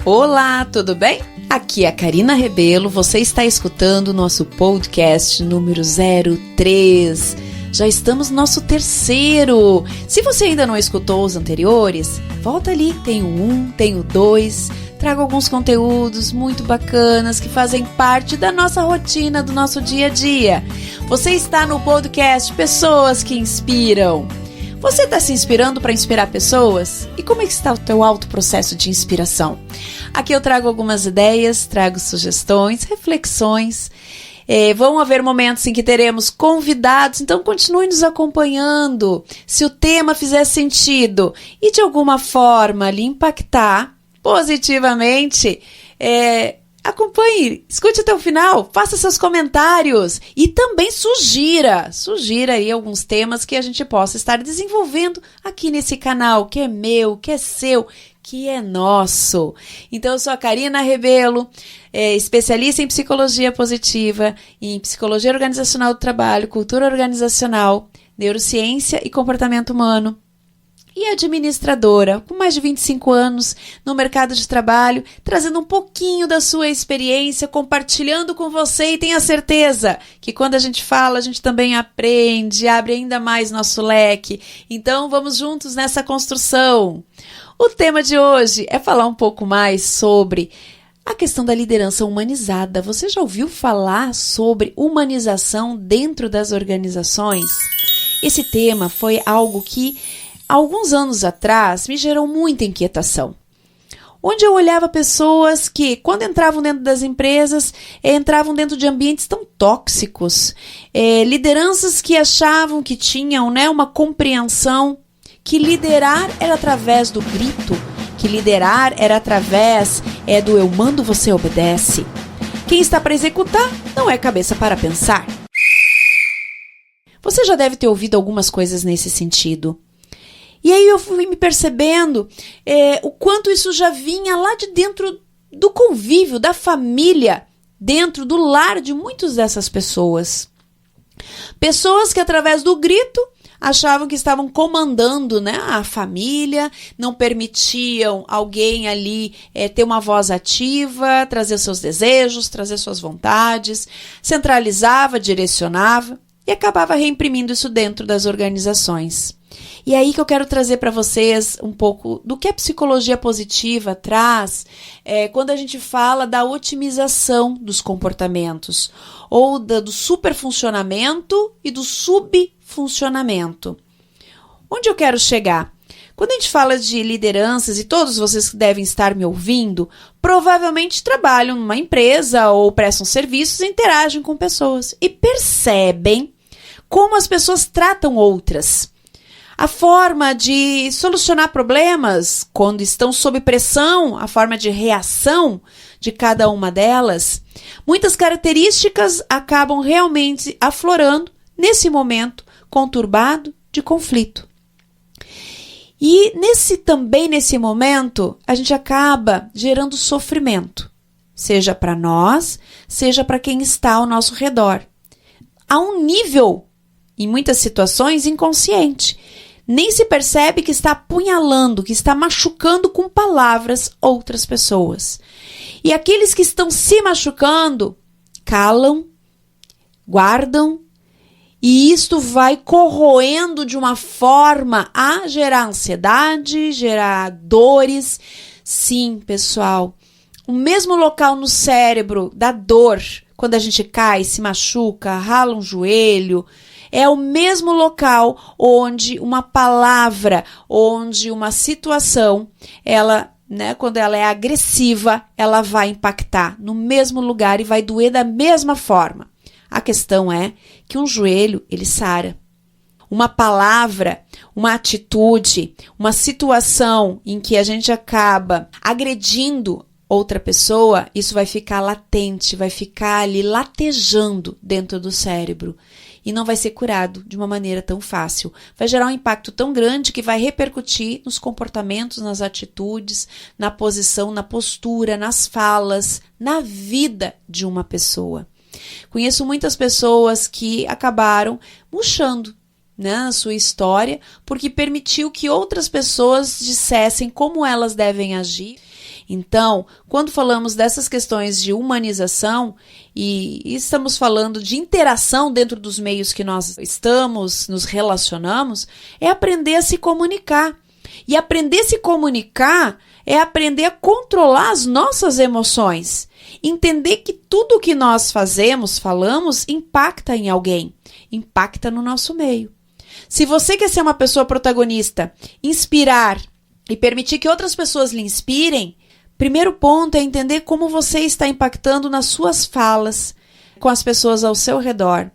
Olá, tudo bem? Aqui é a Karina Rebelo, você está escutando o nosso podcast número 03. Já estamos no nosso terceiro. Se você ainda não escutou os anteriores, volta ali, tem o 1, tem o 2. Trago alguns conteúdos muito bacanas que fazem parte da nossa rotina, do nosso dia a dia. Você está no podcast Pessoas que Inspiram. Você está se inspirando para inspirar pessoas? E como é que está o teu alto processo de inspiração? Aqui eu trago algumas ideias, trago sugestões, reflexões. Vão haver momentos em que teremos convidados, então continue nos acompanhando. Se o tema fizer sentido e de alguma forma lhe impactar positivamente, acompanhe, escute até o final, faça seus comentários e também sugira aí alguns temas que a gente possa estar desenvolvendo aqui nesse canal, que é meu, que é seu, que é nosso. Então eu sou a Karina Rebelo, especialista em psicologia positiva, em psicologia organizacional do trabalho, cultura organizacional, neurociência e comportamento humano. E administradora, com mais de 25 anos no mercado de trabalho, trazendo um pouquinho da sua experiência, compartilhando com você e tenha certeza que quando a gente fala, a gente também aprende, abre ainda mais nosso leque. Então vamos juntos nessa construção. O tema de hoje é falar um pouco mais sobre a questão da liderança humanizada. Você já ouviu falar sobre humanização dentro das organizações? Esse tema foi algo que alguns anos atrás me gerou muita inquietação, onde eu olhava pessoas que, quando entravam dentro das empresas, entravam dentro de ambientes tão tóxicos, lideranças que achavam que tinham uma compreensão que liderar era através do grito, que liderar era através do eu mando, você obedece. Quem está para executar não é cabeça para pensar. Você já deve ter ouvido algumas coisas nesse sentido. E aí eu fui me percebendo o quanto isso já vinha lá de dentro do convívio, da família, dentro do lar de muitas dessas pessoas. Pessoas que através do grito achavam que estavam comandando a família, não permitiam alguém ali ter uma voz ativa, trazer seus desejos, trazer suas vontades, centralizava, direcionava e acabava reimprimindo isso dentro das organizações. E aí que eu quero trazer para vocês um pouco do que a psicologia positiva traz quando a gente fala da otimização dos comportamentos, ou do superfuncionamento e do subfuncionamento. Onde eu quero chegar? Quando a gente fala de lideranças, e todos vocês que devem estar me ouvindo, provavelmente trabalham numa empresa ou prestam serviços e interagem com pessoas e percebem como as pessoas tratam outras. A forma de solucionar problemas quando estão sob pressão, a forma de reação de cada uma delas, muitas características acabam realmente aflorando nesse momento conturbado de conflito. E nesse momento, a gente acaba gerando sofrimento, seja para nós, seja para quem está ao nosso redor. A um nível, em muitas situações, inconsciente. Nem se percebe que está apunhalando, que está machucando com palavras outras pessoas. E aqueles que estão se machucando, calam, guardam, e isto vai corroendo de uma forma a gerar ansiedade, gerar dores. Sim, pessoal, o mesmo local no cérebro da dor, quando a gente cai, se machuca, rala um joelho, é o mesmo local onde uma palavra, onde uma situação, ela, quando ela é agressiva, ela vai impactar no mesmo lugar e vai doer da mesma forma. A questão é que um joelho, ele sara. Uma palavra, uma atitude, uma situação em que a gente acaba agredindo outra pessoa, isso vai ficar latente, vai ficar ali latejando dentro do cérebro. E não vai ser curado de uma maneira tão fácil. Vai gerar um impacto tão grande que vai repercutir nos comportamentos, nas atitudes, na posição, na postura, nas falas, na vida de uma pessoa. Conheço muitas pessoas que acabaram murchando a sua história porque permitiu que outras pessoas dissessem como elas devem agir. Então, quando falamos dessas questões de humanização e estamos falando de interação dentro dos meios que nós estamos, nos relacionamos, é aprender a se comunicar. E aprender a se comunicar é aprender a controlar as nossas emoções. Entender que tudo o que nós fazemos, falamos, impacta em alguém, impacta no nosso meio. Se você quer ser uma pessoa protagonista, inspirar e permitir que outras pessoas lhe inspirem, primeiro ponto é entender como você está impactando nas suas falas com as pessoas ao seu redor.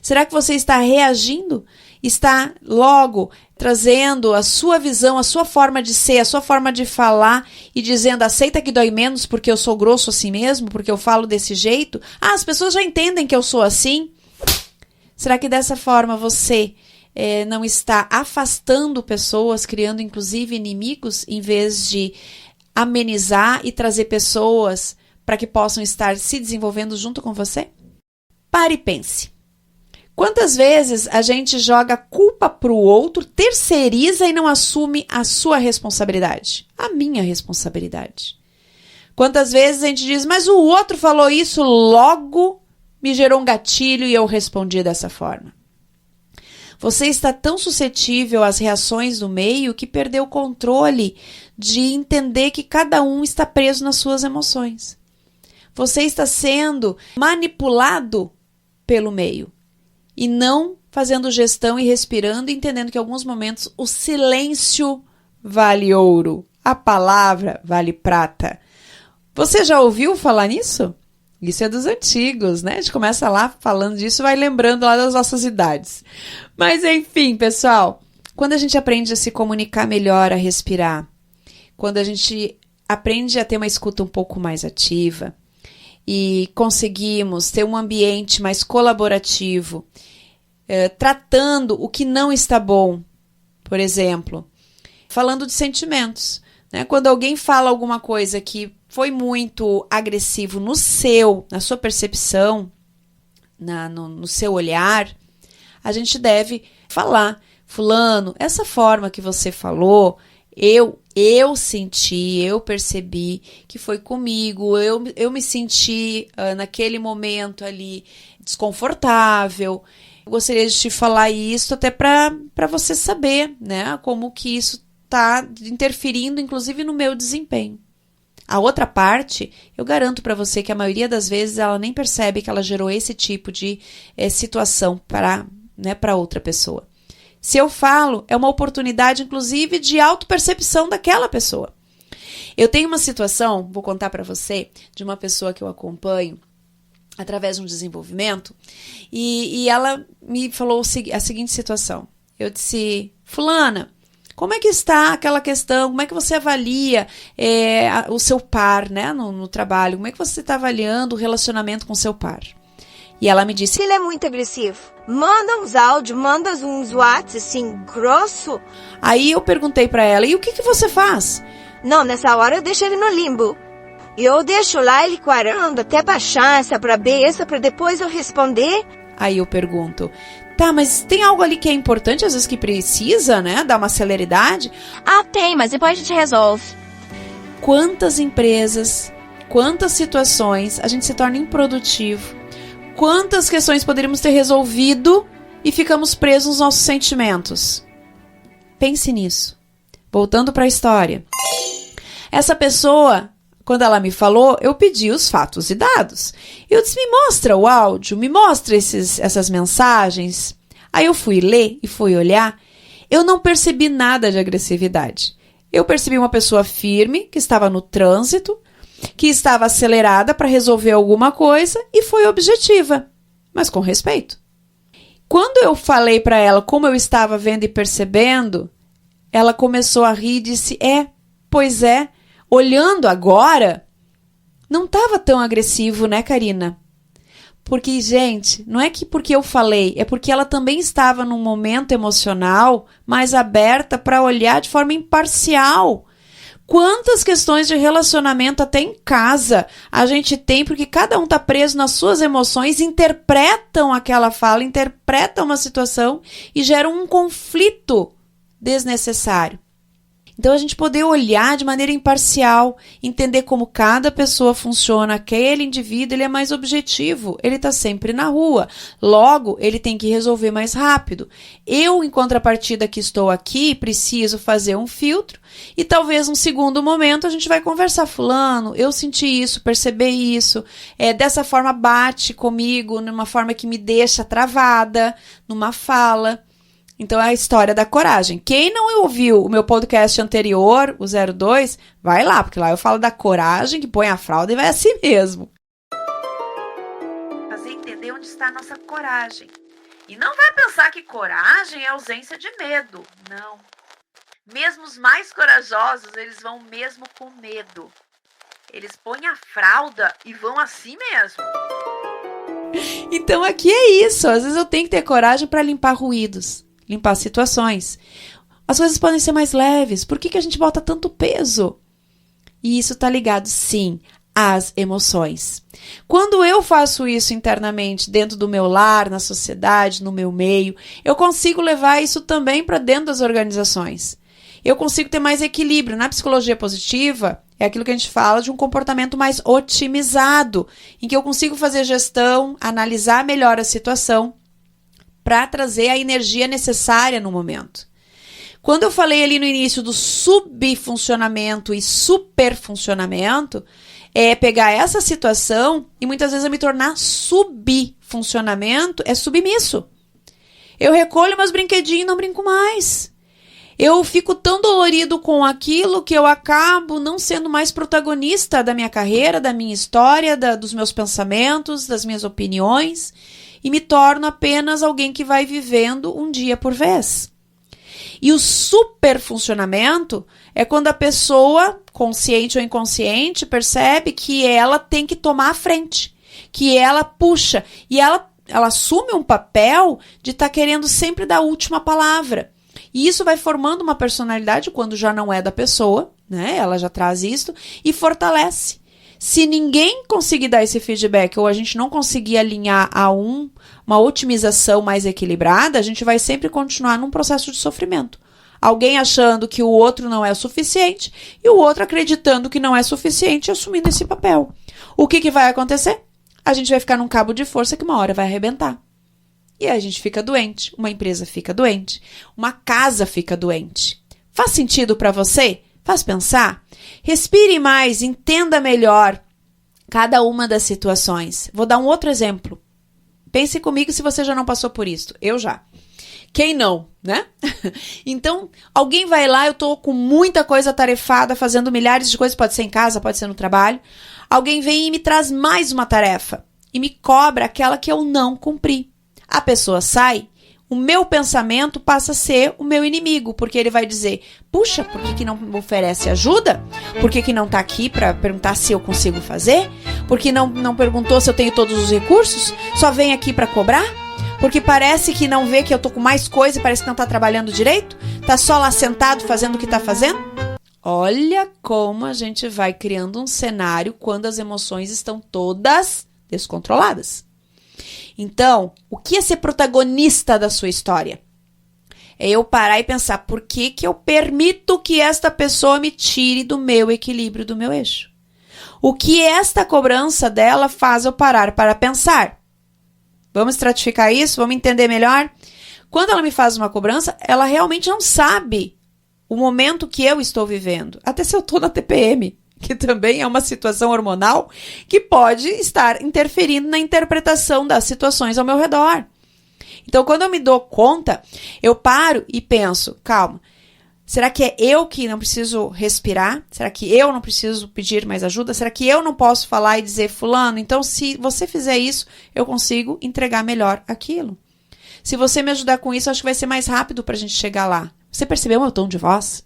Será que você está reagindo? Está logo trazendo a sua visão, a sua forma de ser, a sua forma de falar e dizendo aceita que dói menos porque eu sou grosso assim mesmo, porque eu falo desse jeito? Ah, as pessoas já entendem que eu sou assim? Será que dessa forma você não está afastando pessoas, criando inclusive inimigos, em vez de amenizar e trazer pessoas para que possam estar se desenvolvendo junto com você? Pare e pense. Quantas vezes a gente joga culpa para o outro, terceiriza e não assume a sua responsabilidade? A minha responsabilidade. Quantas vezes a gente diz, mas o outro falou isso, logo me gerou um gatilho e eu respondi dessa forma. Você está tão suscetível às reações do meio que perdeu o controle de entender que cada um está preso nas suas emoções. Você está sendo manipulado pelo meio. E não fazendo gestão e respirando, entendendo que em alguns momentos o silêncio vale ouro, a palavra vale prata. Você já ouviu falar nisso? Isso é dos antigos, né? A gente começa lá falando disso, vai lembrando lá das nossas idades. Mas enfim, pessoal, quando a gente aprende a se comunicar melhor, a respirar, quando a gente aprende a ter uma escuta um pouco mais ativa, e conseguimos ter um ambiente mais colaborativo, tratando o que não está bom, por exemplo, falando de sentimentos, né? Quando alguém fala alguma coisa que foi muito agressivo na sua percepção, no seu olhar, a gente deve falar, fulano, essa forma que você falou, eu senti, eu percebi que foi comigo, eu me senti naquele momento ali desconfortável. Eu gostaria de te falar isso até para você saber, né, como que isso está interferindo, inclusive, no meu desempenho. A outra parte, eu garanto para você que a maioria das vezes ela nem percebe que ela gerou esse tipo de situação para outra pessoa. Se eu falo, é uma oportunidade, inclusive, de autopercepção daquela pessoa. Eu tenho uma situação, vou contar para você, de uma pessoa que eu acompanho através de um desenvolvimento, e ela me falou a seguinte situação. Eu disse, fulana, como é que está aquela questão, como é que você avalia o seu par, né, no trabalho? Como é que você está avaliando o relacionamento com o seu par? E ela me disse, ele é muito agressivo. Manda uns áudios, manda uns WhatsApp assim, grosso. Aí eu perguntei pra ela, e o que você faz? Não, nessa hora eu deixo ele no limbo. Eu deixo lá ele quarando até baixar essa pra B, essa pra depois eu responder. Aí eu pergunto, tá, mas tem algo ali que é importante, às vezes que precisa, né, dar uma celeridade? Ah, tem, mas depois a gente resolve. Quantas empresas, quantas situações a gente se torna improdutivo? Quantas questões poderíamos ter resolvido e ficamos presos nos nossos sentimentos? Pense nisso. Voltando para a história. Essa pessoa, quando ela me falou, eu pedi os fatos e dados. Eu disse, me mostra o áudio, me mostra essas mensagens. Aí eu fui ler e fui olhar. Eu não percebi nada de agressividade. Eu percebi uma pessoa firme, que estava no trânsito, que estava acelerada para resolver alguma coisa e foi objetiva, mas com respeito. Quando eu falei para ela como eu estava vendo e percebendo, ela começou a rir e disse, pois é, olhando agora, não estava tão agressivo, né, Karina? Porque, gente, não é que porque eu falei, é porque ela também estava num momento emocional mais aberta para olhar de forma imparcial. Quantas questões de relacionamento até em casa a gente tem porque cada um está preso nas suas emoções, interpretam aquela fala, interpretam uma situação e geram um conflito desnecessário. Então, a gente poder olhar de maneira imparcial, entender como cada pessoa funciona, aquele indivíduo, ele é mais objetivo, ele está sempre na rua, logo, ele tem que resolver mais rápido. Eu, em contrapartida que estou aqui, preciso fazer um filtro e talvez num segundo momento a gente vai conversar, fulano, eu senti isso, percebi isso, dessa forma bate comigo, numa forma que me deixa travada, numa fala. Então, é a história da coragem. Quem não ouviu o meu podcast anterior, o 02, vai lá, porque lá eu falo da coragem que põe a fralda e vai assim mesmo. Fazer entender onde está a nossa coragem. E não vai pensar que coragem é ausência de medo. Não. Mesmo os mais corajosos, eles vão mesmo com medo. Eles põem a fralda e vão assim mesmo. Então, aqui é isso. Às vezes eu tenho que ter coragem para limpar ruídos. Limpar situações. As coisas podem ser mais leves. Por que a gente bota tanto peso? E isso está ligado, sim, às emoções. Quando eu faço isso internamente, dentro do meu lar, na sociedade, no meu meio, eu consigo levar isso também para dentro das organizações. Eu consigo ter mais equilíbrio. Na psicologia positiva, é aquilo que a gente fala de um comportamento mais otimizado, em que eu consigo fazer gestão, analisar melhor a situação, para trazer a energia necessária no momento. Quando eu falei ali no início do subfuncionamento e superfuncionamento, é pegar essa situação e muitas vezes eu me tornar subfuncionamento, é submisso. Eu recolho meus brinquedinhos e não brinco mais. Eu fico tão dolorido com aquilo que eu acabo não sendo mais protagonista da minha carreira, da minha história, dos meus pensamentos, das minhas opiniões, e me torno apenas alguém que vai vivendo um dia por vez. E o superfuncionamento é quando a pessoa, consciente ou inconsciente, percebe que ela tem que tomar a frente, que ela puxa, e ela assume um papel de estar querendo sempre dar a última palavra. E isso vai formando uma personalidade quando já não é da pessoa, né? Ela já traz isso e fortalece. Se ninguém conseguir dar esse feedback ou a gente não conseguir alinhar a uma otimização mais equilibrada, a gente vai sempre continuar num processo de sofrimento. Alguém achando que o outro não é o suficiente e o outro acreditando que não é suficiente e assumindo esse papel. O que vai acontecer? A gente vai ficar num cabo de força que uma hora vai arrebentar. E a gente fica doente, uma empresa fica doente, uma casa fica doente. Faz sentido para você? Faz pensar? Respire mais, entenda melhor cada uma das situações. Vou dar um outro exemplo. Pense comigo se você já não passou por isso. Eu já. Quem não, né? Então, alguém vai lá, eu tô com muita coisa atarefada, fazendo milhares de coisas, pode ser em casa, pode ser no trabalho. Alguém vem e me traz mais uma tarefa e me cobra aquela que eu não cumpri. A pessoa sai, o meu pensamento passa a ser o meu inimigo, porque ele vai dizer, puxa, por que não me oferece ajuda? Por que não tá aqui para perguntar se eu consigo fazer? Por que não perguntou se eu tenho todos os recursos? Só vem aqui para cobrar? Porque parece que não vê que eu tô com mais coisa e parece que não tá trabalhando direito? Tá só lá sentado fazendo o que tá fazendo? Olha como a gente vai criando um cenário quando as emoções estão todas descontroladas. Então, o que é ser protagonista da sua história? É eu parar e pensar, por que eu permito que esta pessoa me tire do meu equilíbrio, do meu eixo? O que esta cobrança dela faz eu parar para pensar? Vamos estratificar isso? Vamos entender melhor? Quando ela me faz uma cobrança, ela realmente não sabe o momento que eu estou vivendo. Até se eu estou na TPM, que também é uma situação hormonal que pode estar interferindo na interpretação das situações ao meu redor. Então, quando eu me dou conta, eu paro e penso, calma, será que é eu que não preciso respirar? Será que eu não preciso pedir mais ajuda? Será que eu não posso falar e dizer, fulano, então se você fizer isso, eu consigo entregar melhor aquilo? Se você me ajudar com isso, acho que vai ser mais rápido para a gente chegar lá. Você percebeu o meu tom de voz?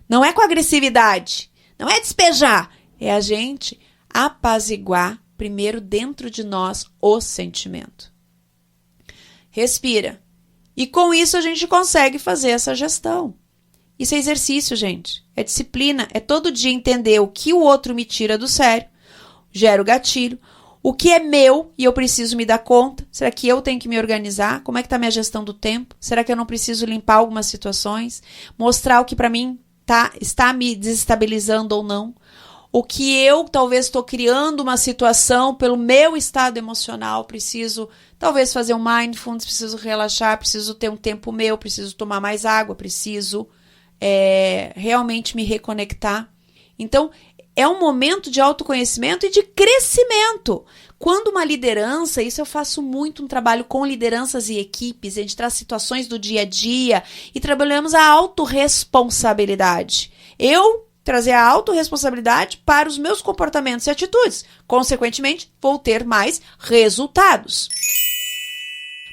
Não é com agressividade. Não é despejar, é a gente apaziguar primeiro dentro de nós o sentimento. Respira. E com isso a gente consegue fazer essa gestão. Isso é exercício, gente. É disciplina. É todo dia entender o que o outro me tira do sério, gera o gatilho, o que é meu e eu preciso me dar conta. Será que eu tenho que me organizar? Como é que está a minha gestão do tempo? Será que eu não preciso limpar algumas situações? Mostrar o que para mim está me desestabilizando ou não. O que eu talvez estou criando uma situação pelo meu estado emocional, preciso talvez fazer um mindfulness, preciso relaxar, preciso ter um tempo meu, preciso tomar mais água, preciso realmente me reconectar. Então, é um momento de autoconhecimento e de crescimento. Quando uma liderança, isso eu faço muito um trabalho com lideranças e equipes, a gente traz situações do dia a dia e trabalhamos a autorresponsabilidade. Eu trazer a autorresponsabilidade para os meus comportamentos e atitudes. Consequentemente, vou ter mais resultados.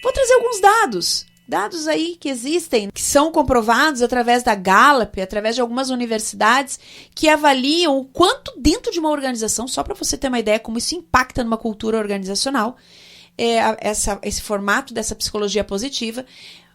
Vou trazer alguns dados. Dados aí que existem, que são comprovados através da Gallup, através de algumas universidades, que avaliam o quanto dentro de uma organização, só para você ter uma ideia como isso impacta numa cultura organizacional, esse formato dessa psicologia positiva,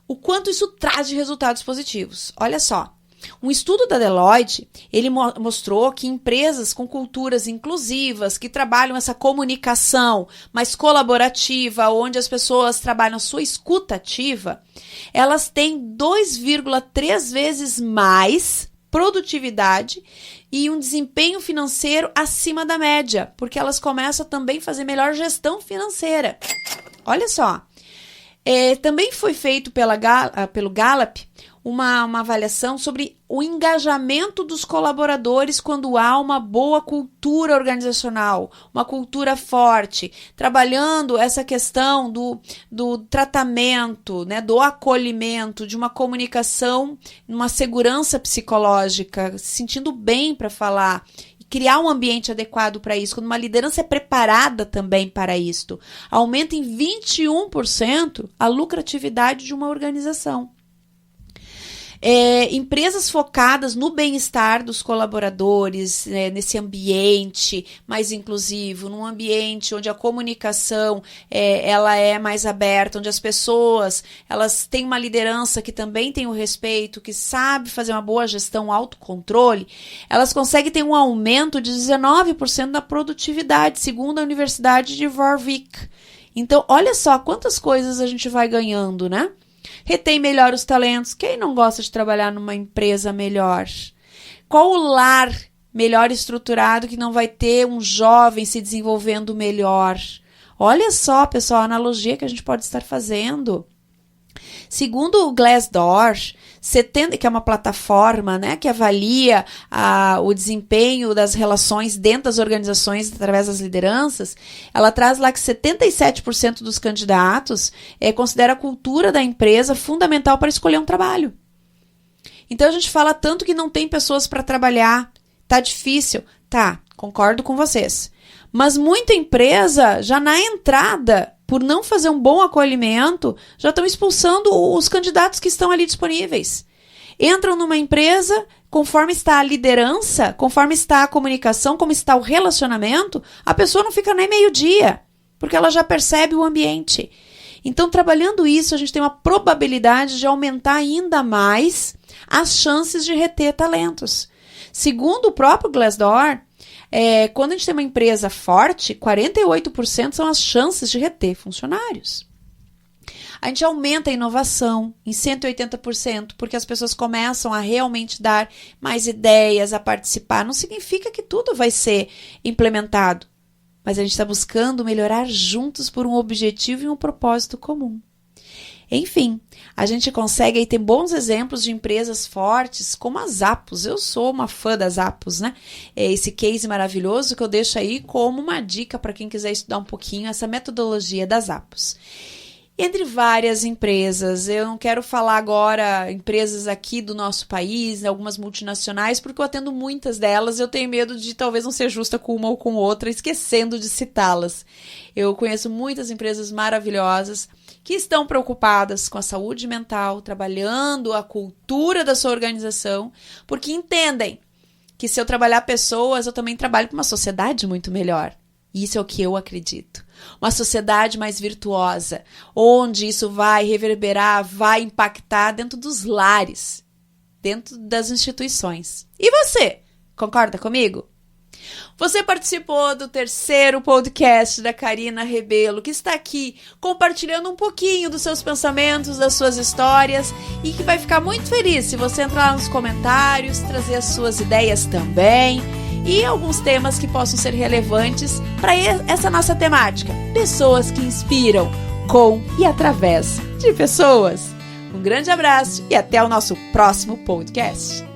o quanto isso traz de resultados positivos. Olha só. Um estudo da Deloitte, ele mostrou que empresas com culturas inclusivas, que trabalham essa comunicação mais colaborativa, onde as pessoas trabalham a sua escuta ativa, elas têm 2,3 vezes mais produtividade e um desempenho financeiro acima da média, porque elas começam a também fazer melhor gestão financeira. Olha só, também foi feito pelo Gallup uma avaliação sobre o engajamento dos colaboradores quando há uma boa cultura organizacional, uma cultura forte, trabalhando essa questão do tratamento, né, do acolhimento, de uma comunicação, uma segurança psicológica, se sentindo bem para falar, criar um ambiente adequado para isso, quando uma liderança é preparada também para isto, aumenta em 21% a lucratividade de uma organização. Empresas focadas no bem-estar dos colaboradores, nesse ambiente mais inclusivo, num ambiente onde a comunicação ela é mais aberta, onde as pessoas elas têm uma liderança que também tem o respeito, que sabe fazer uma boa gestão, autocontrole, elas conseguem ter um aumento de 19% da produtividade, segundo a Universidade de Warwick. Então, olha só quantas coisas a gente vai ganhando, né? Retém melhor os talentos. Quem não gosta de trabalhar numa empresa melhor? Qual o lar melhor estruturado que não vai ter um jovem se desenvolvendo melhor? Olha só, pessoal, a analogia que a gente pode estar fazendo. Segundo o Glassdoor, que é uma plataforma, né, que avalia o desempenho das relações dentro das organizações através das lideranças, ela traz lá que 77% dos candidatos considera a cultura da empresa fundamental para escolher um trabalho. Então a gente fala tanto que não tem pessoas para trabalhar, tá difícil. Tá, concordo com vocês. Mas muita empresa, já na entrada, por não fazer um bom acolhimento, já estão expulsando os candidatos que estão ali disponíveis. Entram numa empresa, conforme está a liderança, conforme está a comunicação, como está o relacionamento, a pessoa não fica nem meio-dia, porque ela já percebe o ambiente. Então, trabalhando isso, a gente tem uma probabilidade de aumentar ainda mais as chances de reter talentos. Segundo o próprio Glassdoor, quando a gente tem uma empresa forte, 48% são as chances de reter funcionários. A gente aumenta a inovação em 180%, porque as pessoas começam a realmente dar mais ideias, a participar. Não significa que tudo vai ser implementado, mas a gente está buscando melhorar juntos por um objetivo e um propósito comum. Enfim, a gente consegue aí ter bons exemplos de empresas fortes, como a Zappos. Eu sou uma fã da Zappos, né? Esse case maravilhoso que eu deixo aí como uma dica para quem quiser estudar um pouquinho essa metodologia da Zappos. Entre várias empresas, eu não quero falar agora empresas aqui do nosso país, algumas multinacionais, porque eu atendo muitas delas, eu tenho medo de talvez não ser justa com uma ou com outra, esquecendo de citá-las. Eu conheço muitas empresas maravilhosas que estão preocupadas com a saúde mental, trabalhando a cultura da sua organização, porque entendem que se eu trabalhar pessoas, eu também trabalho para uma sociedade muito melhor. Isso é o que eu acredito. Uma sociedade mais virtuosa, onde isso vai reverberar, vai impactar dentro dos lares, dentro das instituições. E você? Concorda comigo? Você participou do 3º podcast da Karina Rebelo, que está aqui compartilhando um pouquinho dos seus pensamentos, das suas histórias, e que vai ficar muito feliz se você entrar lá nos comentários, trazer as suas ideias também e alguns temas que possam ser relevantes para essa nossa temática. Pessoas que inspiram com e através de pessoas. Um grande abraço e até o nosso próximo podcast.